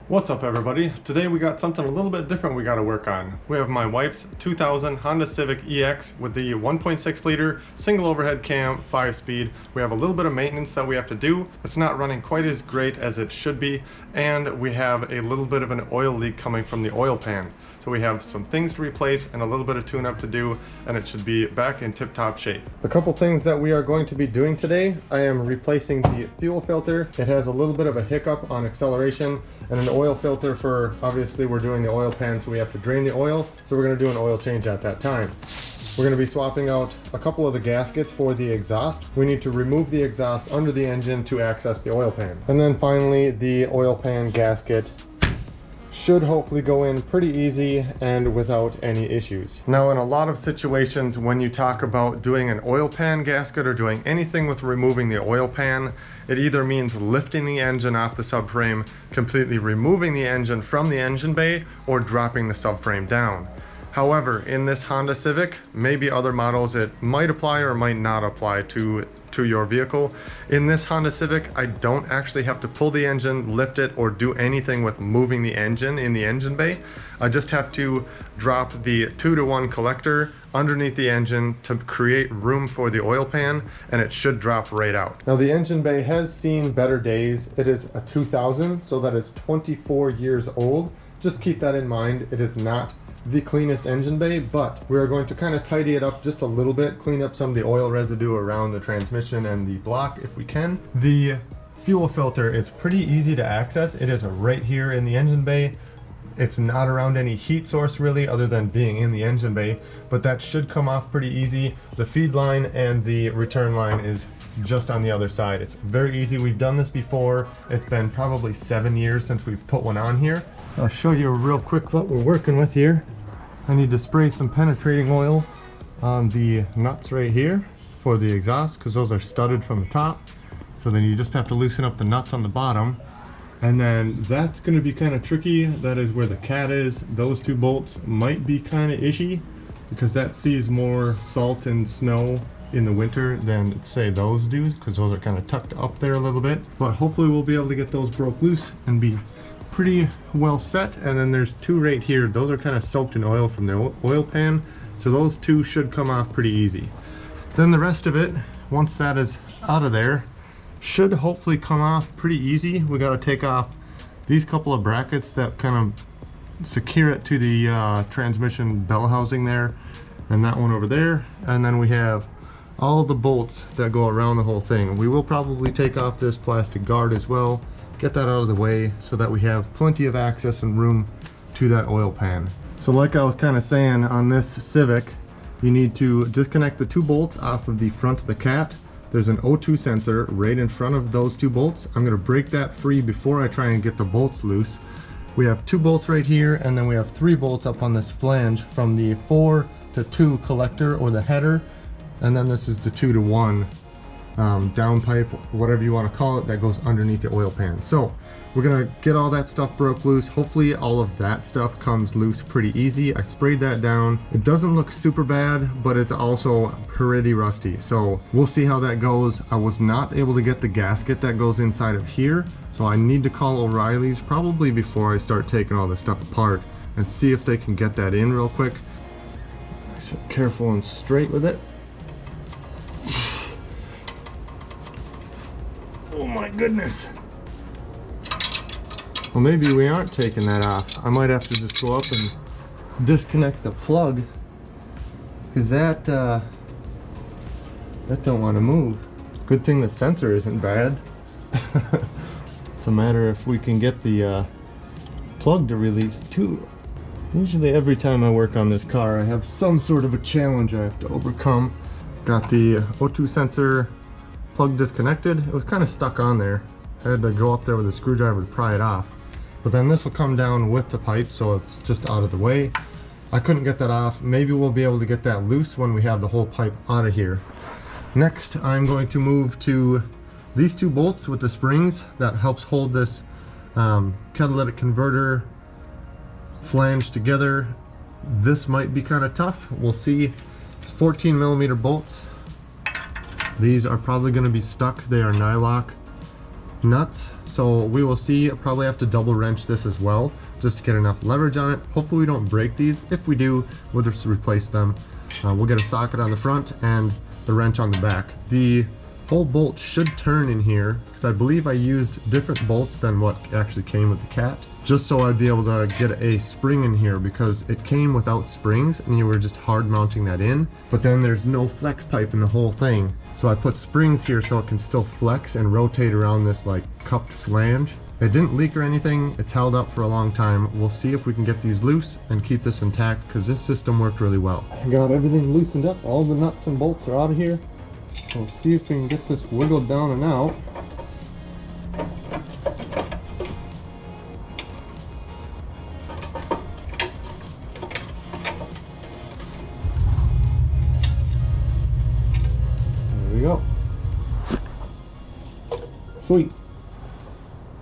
What's up everybody? Today we got something a little bit different we got to work on. We have my wife's 2000 Honda Civic EX with the 1.6 liter single overhead cam 5-speed. We have a little bit of maintenance that we have to do. It's not running quite as great as it should be, and we have a little bit of an oil leak coming from the oil pan. So we have some things to replace and a little bit of tune-up to do, and it should be back in tip-top shape. A couple things that we are going to be doing today. I am replacing the fuel filter. It has a little bit of a hiccup on acceleration, and an oil filter for, obviously we're doing the oil pan, so we have to drain the oil, so we're going to do an oil change at that time. We're going to be swapping out a couple of the gaskets for the exhaust. We need to remove the exhaust under the engine to access the oil pan. And then finally, the oil pan gasket should hopefully go in pretty easy and without any issues. Now, in a lot of situations when you talk about doing an oil pan gasket or doing anything with removing the oil pan, it either means lifting the engine off the subframe, completely removing the engine from the engine bay, or dropping the subframe down. However, in this Honda Civic, maybe other models, it might apply or might not apply to your vehicle. In this Honda Civic, I don't actually have to pull the engine, lift it, or do anything with moving the engine in the engine bay. I just have to drop the 2-to-1 collector underneath the engine to create room for the oil pan, and it should drop right out. Now, the engine bay has seen better days. It is a 2000, so that is 24 years old. Just keep that in mind. It is not the cleanest engine bay, but we're going to kind of tidy it up just a little bit, clean up some of the oil residue around the transmission and the block if we can. The fuel filter is pretty easy to access. It is right here in the engine bay. It's not around any heat source really, other than being in the engine bay, but that should come off pretty easy. The feed line and the return line is just on the other side. It's very easy. We've done this before. It's been probably 7 years since we've put one on here. I'll show you real quick what we're working with here. I need to spray some penetrating oil on the nuts right here for the exhaust, because those are studded from the top. So then you just have to loosen up the nuts on the bottom. And then that's going to be kind of tricky. That is where the cat is. Those two bolts might be kind of ishy, because that sees more salt and snow in the winter than, say, those do, because those are kind of tucked up there a little bit. But hopefully we'll be able to get those broke loose and be pretty well set. And then there's two right here. Those are kind of soaked in oil from the oil pan, so those two should come off pretty easy. Then the rest of it, once that is out of there, should hopefully come off pretty easy. We got to take off these couple of brackets that kind of secure it to the transmission bell housing there, and that one over there. And then we have all the bolts that go around the whole thing. We will probably take off this plastic guard as well, get that out of the way so that we have plenty of access and room to that oil pan. So like I was kind of saying, on this Civic, you need to disconnect the two bolts off of the front of the cat. There's an O2 sensor right in front of those two bolts. I'm going to break that free before I try and get the bolts loose. We have two bolts right here, and then we have 3 bolts up on this flange from the 4-to-2 collector or the header, and then this is the 2-to-1 downpipe, whatever you want to call it, that goes underneath the oil pan. So we're gonna get all that stuff broke loose. Hopefully all of that stuff comes loose pretty easy. I sprayed that down. It doesn't look super bad, but it's also pretty rusty, so we'll see how that goes. I was not able to get the gasket that goes inside of here, so I need to call O'Reilly's probably before I start taking all this stuff apart and see if they can get that in real quick. So careful and straight with it. Oh my goodness. Well, maybe we aren't taking that off. I might have to just go up and disconnect the plug, because that don't want to move. Good thing the sensor isn't bad. It's a matter if we can get the plug to release too. Usually every time I work on this car, I have some sort of a challenge I have to overcome. Got the O2 sensor plug disconnected. It was kind of stuck on there. I had to go up there with a screwdriver to pry it off. But then this will come down with the pipe, so it's just out of the way. I couldn't get that off. Maybe we'll be able to get that loose when we have the whole pipe out of here. Next, I'm going to move to these two bolts with the springs that helps hold this catalytic converter flange together. This might be kind of tough. We'll see. 14mm bolts. These are probably going to be stuck. They are nylock. nuts, so we will see. I'll probably have to double wrench this as well just to get enough leverage on it. Hopefully we don't break these. If we do, we'll just replace them. We'll get a socket on the front and the wrench on the back. The whole bolt should turn in here because I believe I used different bolts than what actually came with the Cat, just so I'd be able to get a spring in here, because it came without springs and you were just hard mounting that in, but then there's no flex pipe in the whole thing. So I put springs here so it can still flex and rotate around this like cupped flange. It didn't leak or anything. It's held up for a long time. We'll see if we can get these loose and keep this intact, because this system worked really well. Got everything loosened up. All the nuts and bolts are out of here. We'll see if we can get this wiggled down and out. There we go. Sweet.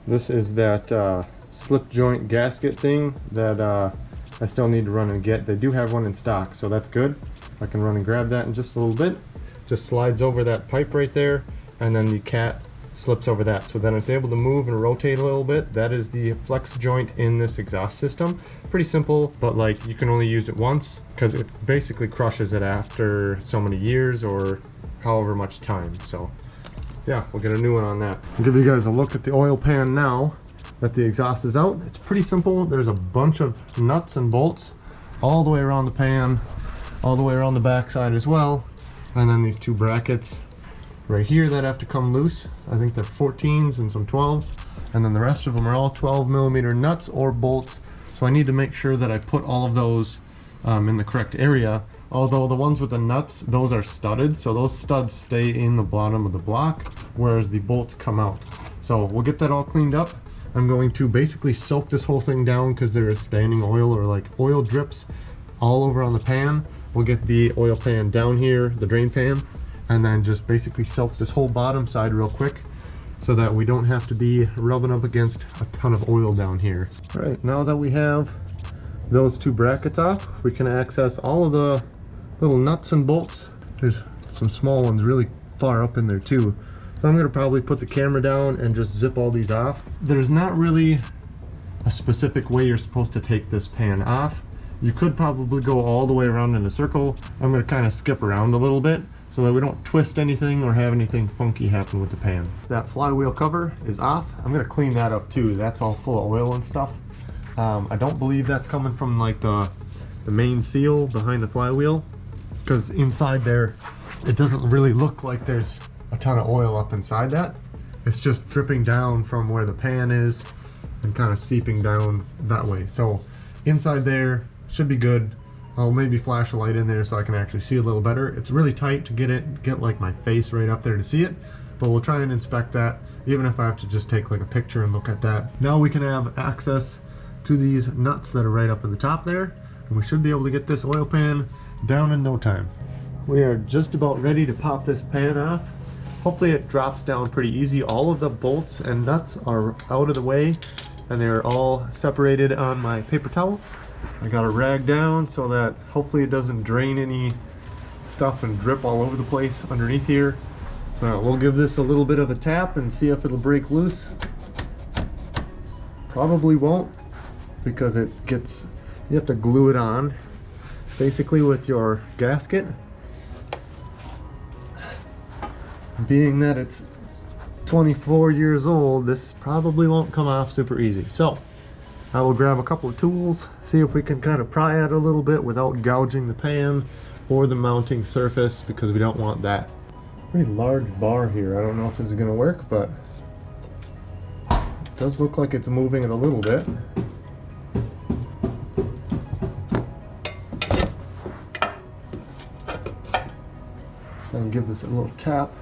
This is that slip joint gasket thing that I still need to run and get. They do have one in stock, so that's good. I can run and grab that in just a little bit. Just slides over that pipe right there, and then the Cat slips over that. So then it's able to move and rotate a little bit. That is the flex joint in this exhaust system. Pretty simple, but like you can only use it once because it basically crushes it after so many years or however much time. So yeah, we'll get a new one on that. I'll give you guys a look at the oil pan now that the exhaust is out. It's pretty simple. There's a bunch of nuts and bolts all the way around the pan, all the way around the back side as well. And then these two brackets right here that have to come loose. I think they're 14s and some 12s. And then the rest of them are all 12mm nuts or bolts. So I need to make sure that I put all of those in the correct area. Although the ones with the nuts, those are studded. So those studs stay in the bottom of the block, whereas the bolts come out. So we'll get that all cleaned up. I'm going to basically soak this whole thing down because there is standing oil or like oil drips all over on the pan. We'll get the oil pan down here, the drain pan, and then just basically soak this whole bottom side real quick so that we don't have to be rubbing up against a ton of oil down here. All right, now that we have those two brackets off, we can access all of the little nuts and bolts. There's some small ones really far up in there too. So I'm gonna probably put the camera down and just zip all these off. There's not really a specific way you're supposed to take this pan off. You could probably go all the way around in a circle. I'm going to kind of skip around a little bit so that we don't twist anything or have anything funky happen with the pan. That flywheel cover is off. I'm going to clean that up too. That's all full of oil and stuff. I don't believe that's coming from like the main seal behind the flywheel, because inside there it doesn't really look like there's a ton of oil up inside that. It's just dripping down from where the pan is and kind of seeping down that way. So inside there should be good. I'll maybe flash a light in there so I can actually see a little better. It's really tight to get like my face right up there to see it, but we'll try and inspect that, even if I have to just take like a picture and look at that. Now we can have access to these nuts that are right up in the top there, and we should be able to get this oil pan down in no time. We are just about ready to pop this pan off. Hopefully it drops down pretty easy. All of the bolts and nuts are out of the way, and they're all separated on my paper towel. I got it ragged down so that hopefully it doesn't drain any stuff and drip all over the place underneath here. So we'll give this a little bit of a tap and see if it'll break loose. Probably won't, because you have to glue it on basically with your gasket. Being that it's 24 years old, this probably won't come off super easy. So I will grab a couple of tools, see if we can kind of pry at it a little bit without gouging the pan or the mounting surface, because we don't want that. Pretty large bar here. I don't know if this is going to work, but it does look like it's moving it a little bit. So I'll give this a little tap.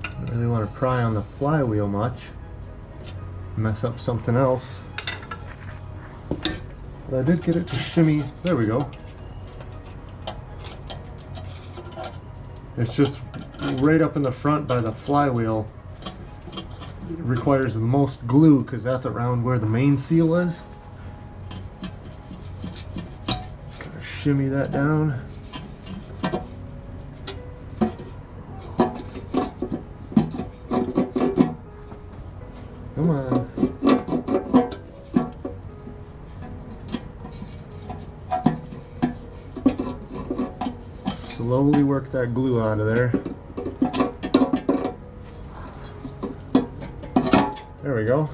I really want to pry on the flywheel much, mess up something else. But I did get it to shimmy. There we go. It's just right up in the front by the flywheel. It requires the most glue because that's around where the main seal is. Just gotta shimmy that down. Come on. Slowly work that glue out of there. There we go.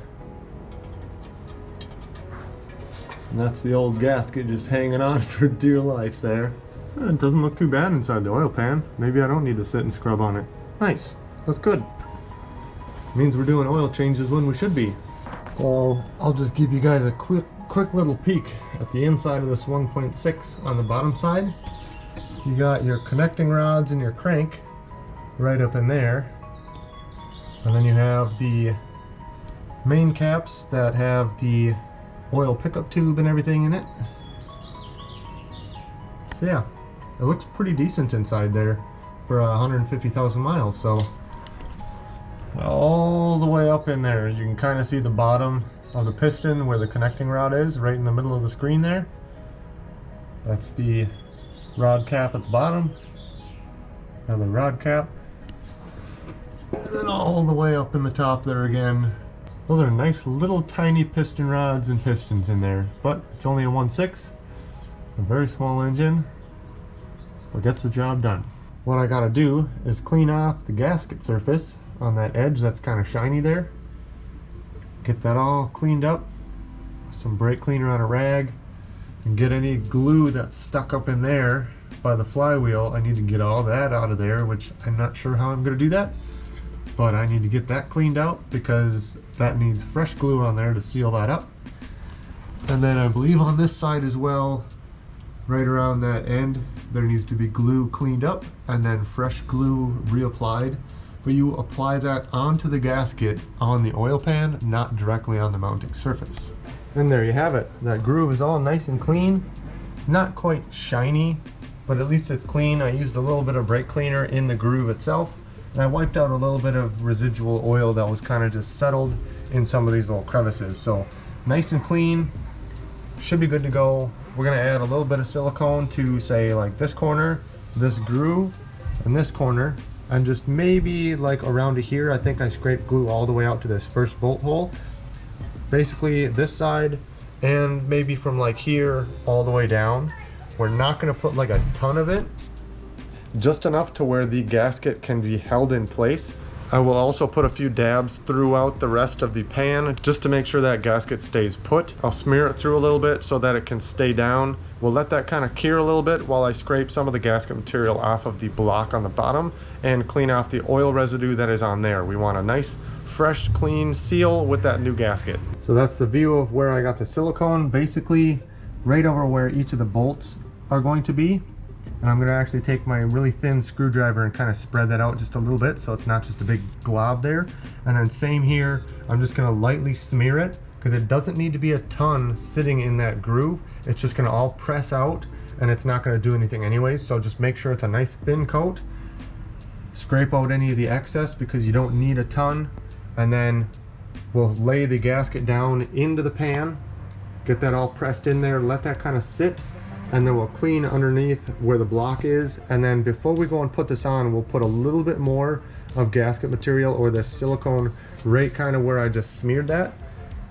And that's the old gasket just hanging on for dear life there. It doesn't look too bad inside the oil pan. Maybe I don't need to sit and scrub on it. Nice. That's good. Means we're doing oil changes when we should be. Well, I'll just give you guys a quick little peek at the inside of this 1.6 on the bottom side. You got your connecting rods and your crank right up in there. And then you have the main caps that have the oil pickup tube and everything in it. So yeah, it looks pretty decent inside there for 150,000 miles. So all the way up in there, you can kind of see the bottom of the piston where the connecting rod is, right in the middle of the screen there. That's the rod cap at the bottom. Another rod cap. And then all the way up in the top there again. Those are nice little tiny piston rods and pistons in there, but it's only a 1.6. A very small engine, but gets the job done. What I gotta do is clean off the gasket surface on that edge that's kind of shiny there. Get that all cleaned up. Some brake cleaner on a rag, and get any glue that's stuck up in there by the flywheel. I need to get all that out of there, which I'm not sure how I'm gonna do that. But I need to get that cleaned out because that needs fresh glue on there to seal that up. And then I believe on this side as well, right around that end, there needs to be glue cleaned up and then fresh glue reapplied. But you apply that onto the gasket on the oil pan, not directly on the mounting surface. And there you have it. That groove is all nice and clean. Not quite shiny, but at least it's clean. I used a little bit of brake cleaner in the groove itself. And I wiped out a little bit of residual oil that was kind of just settled in some of these little crevices. So nice and clean, should be good to go. We're gonna add a little bit of silicone to say like this corner, this groove, and this corner, and just maybe like around to here. I think I scraped glue all the way out to this first bolt hole. Basically this side, and maybe from like here all the way down. We're not gonna put like a ton of it, just enough to where the gasket can be held in place. I will also put a few dabs throughout the rest of the pan just to make sure that gasket stays put. I'll smear it through a little bit so that it can stay down. We'll let that kind of cure a little bit while I scrape some of the gasket material off of the block on the bottom and clean off the oil residue that is on there. We want a nice, fresh, clean seal with that new gasket. So that's the view of where I got the silicone, basically right over where each of the bolts are going to be. And I'm going to actually take my really thin screwdriver and kind of spread that out just a little bit so it's not just a big glob there. And then same here, I'm just going to lightly smear it because it doesn't need to be a ton sitting in that groove. It's just going to all press out and it's not going to do anything anyways. So just make sure it's a nice thin coat. Scrape out any of the excess because you don't need a ton. And then we'll lay the gasket down into the pan, get that all pressed in there, let that kind of sit. And then we'll clean underneath where the block is, and then before we go and put this on, we'll put a little bit more of gasket material or this silicone right kind of where I just smeared that,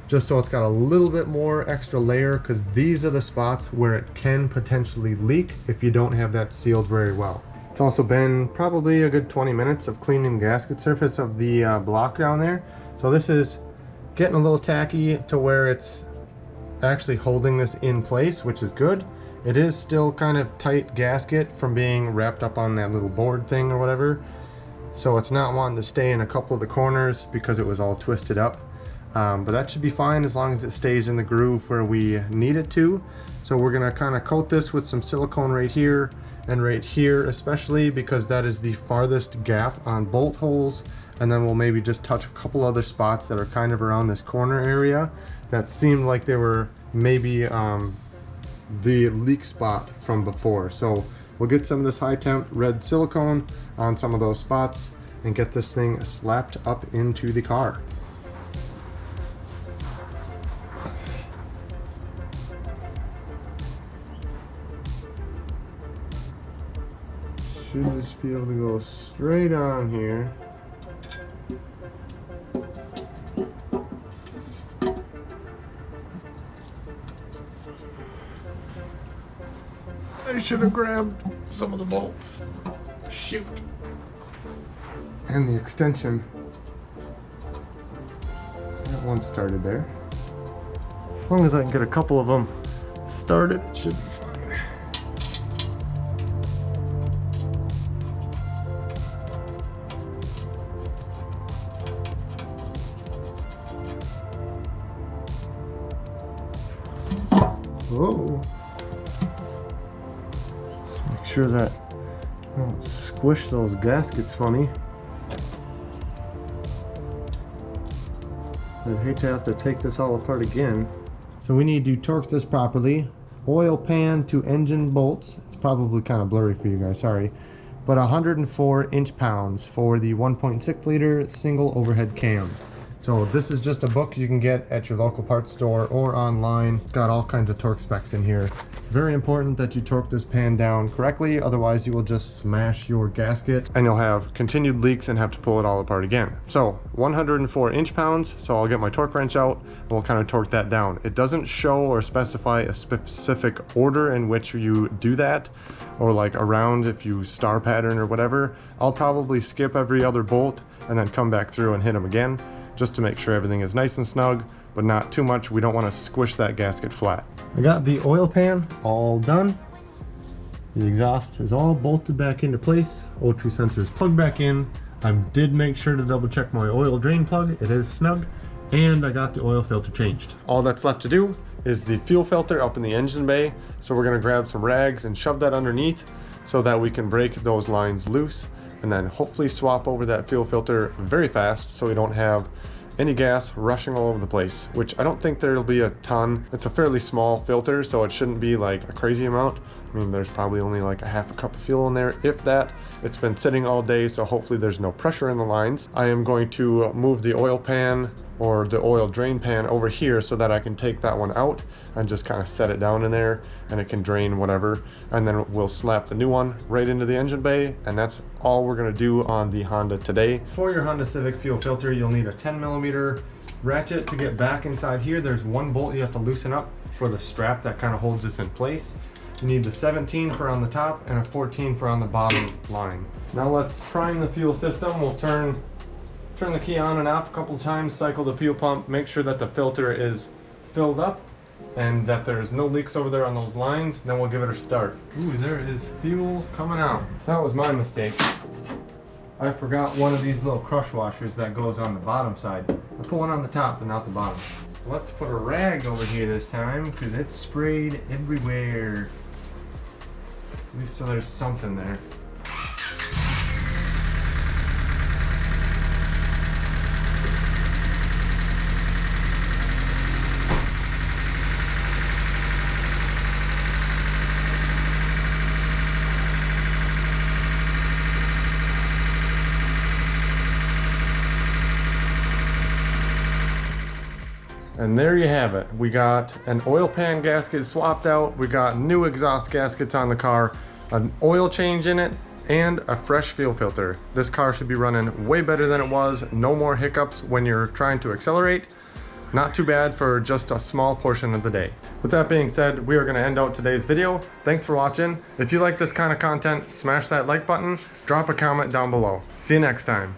just so it's got a little bit more extra layer, because these are the spots where it can potentially leak if you don't have that sealed very well. It's also been probably a good 20 minutes of cleaning the gasket surface of the block down there. So this is getting a little tacky to where it's actually holding this in place, which is good. It is still kind of tight gasket from being wrapped up on that little board thing or whatever. So it's not wanting to stay in a couple of the corners because it was all twisted up. But that should be fine as long as it stays in the groove where we need it to. So we're gonna kind of coat this with some silicone right here and right here, especially because that is the farthest gap on bolt holes. And then we'll maybe just touch a couple other spots that are kind of around this corner area that seemed like they were maybe the leak spot from before. So we'll get some of this high temp red silicone on some of those spots and get this thing slapped up into the car. Should just be able to go straight on here. I should have grabbed some of the bolts. Shoot. And the extension. That one started there. As long as I can get a couple of them started, it should be fine. Whoa. Just make sure that I don't squish those gaskets funny. I'd hate to have to take this all apart again. So we need to torque this properly. Oil pan to engine bolts. It's probably kind of blurry for you guys, sorry. But 104 inch-pounds for the 1.6 liter single overhead cam. So this is just a book you can get at your local parts store or online. It's got all kinds of torque specs in here. Very important that you torque this pan down correctly, otherwise you will just smash your gasket and you'll have continued leaks and have to pull it all apart again. So 104 inch-pounds, so I'll get my torque wrench out and we'll kind of torque that down. It doesn't show or specify a specific order in which you do that, or like around if you star pattern or whatever. I'll probably skip every other bolt and then come back through and hit them again, just to make sure everything is nice and snug, but not too much. We don't want to squish that gasket flat. I got the oil pan all done. The exhaust is all bolted back into place. O2 sensor is plugged back in. I did make sure to double check my oil drain plug. It is snug. And I got the oil filter changed. All that's left to do is the fuel filter up in the engine bay. So we're gonna grab some rags and shove that underneath so that we can break those lines loose, and then hopefully swap over that fuel filter very fast so we don't have any gas rushing all over the place, which I don't think there'll be a ton. It's a fairly small filter, so it shouldn't be like a crazy amount. I mean, there's probably only like a half a cup of fuel in there, if that. It's been sitting all day, so hopefully there's no pressure in the lines. I am going to move the oil pan or the oil drain pan over here so that I can take that one out and just kind of set it down in there and it can drain whatever. And then we'll slap the new one right into the engine bay, and that's all we're gonna do on the Honda today. For your Honda Civic fuel filter, you'll need a 10mm ratchet to get back inside here. There's one bolt you have to loosen up for the strap that kind of holds this in place. You need the 17 for on the top and a 14 for on the bottom line. Now let's prime the fuel system. We'll turn the key on and off a couple times, cycle the fuel pump, make sure that the filter is filled up and that there's no leaks over there on those lines. Then we'll give it a start. Ooh, there is fuel coming out. That was my mistake. I forgot one of these little crush washers that goes on the bottom side. I put one on the top but not the bottom. Let's put a rag over here this time because it's sprayed everywhere. At least so there's something there. And there you have it. We got an oil pan gasket swapped out. We got new exhaust gaskets on the car, an oil change in it, and a fresh fuel filter. This car should be running way better than it was. No more hiccups when you're trying to accelerate. Not too bad for just a small portion of the day. With that being said, we are gonna end out today's video. Thanks for watching. If you like this kind of content, smash that like button, drop a comment down below. See you next time.